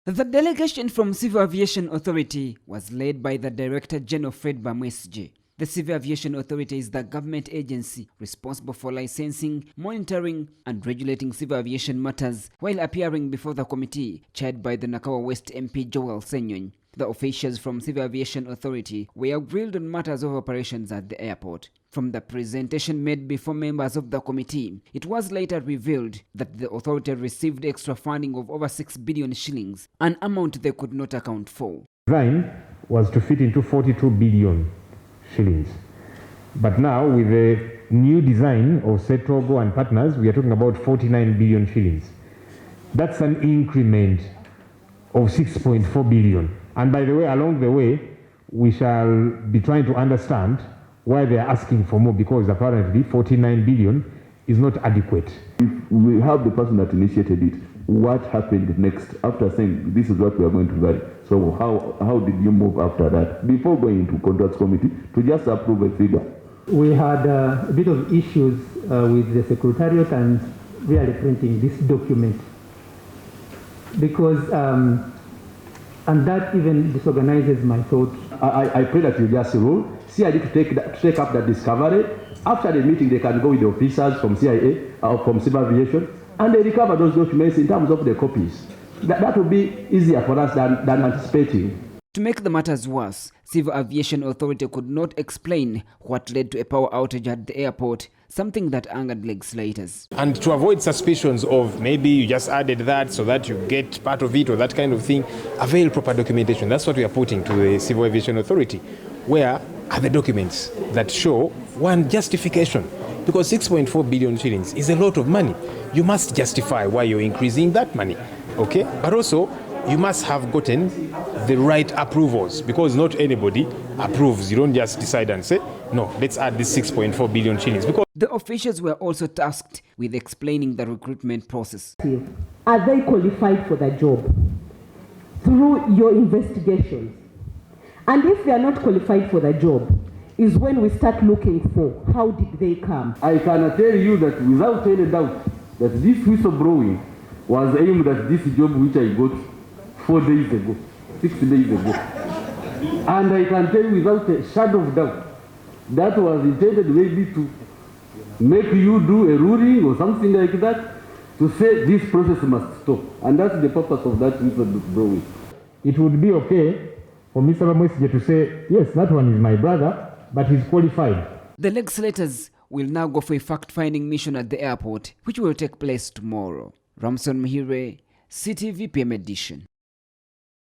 The delegation from Civil Aviation Authority was led by the Director General Fred Bamwesige. The Civil Aviation Authority is the government agency responsible for licensing, monitoring and regulating civil aviation matters, while appearing before the committee chaired by the Nakawa West MP Joel Senyonyi. The officials from Civil Aviation Authority were grilled on matters of operations at the airport. From the presentation made before members of the committee, it was later revealed that the authority received extra funding of over 6 billion shillings, an amount they could not account for. Design was to fit into 42 billion shillings. But now with the new design of Setogo and partners, we are talking about 49 billion shillings. That's an increment of 6.4 billion. And by the way, along the way, we shall be trying to understand why they are asking for more, because apparently 49 billion is not adequate. If we have the person that initiated it, what happened next after saying this is what we are going to vary? So how did you move after that before going into contracts committee to just approve a figure? We had a bit of issues with the secretariat and really printing this document because and that even disorganizes my thoughts. I pray that you just rule CID to take up that discovery. After the meeting, they can go with the officers from CIA or from Civil Aviation, and they recover those documents in terms of the copies. That will be easier for us than anticipating. To make the matters worse, Civil Aviation Authority could not explain what led to a power outage at the airport, something that angered legislators. And to avoid suspicions of maybe you just added that so that you get part of it or that kind of thing, avail proper documentation. That's what we are putting to the Civil Aviation Authority. Where are the documents that show one justification? Because 6.4 billion shillings is a lot of money. You must justify why you're increasing that money, okay? But also, you must have gotten the right approvals, because not anybody approves. You don't just decide and say, no, let's add this 6.4 billion shillings. Because the officials were also tasked with explaining the recruitment process. Are they qualified for the job through your investigations? And if they are not qualified for the job, is when we start looking for how did they come. I can tell you that without any doubt that this whistleblowing was aimed at this job which I got 4 days ago, 6 days ago. And I can tell you without a shadow of doubt that was intended maybe to make you do a ruling or something like that, to say this process must stop. And that's the purpose of that whistleblowing. It would be okay for Mr. Bamwesige to say, yes, that one is my brother, but he's qualified. The legislators will now go for a fact-finding mission at the airport, which will take place tomorrow. Ramson Mhire, CTV PM Edition.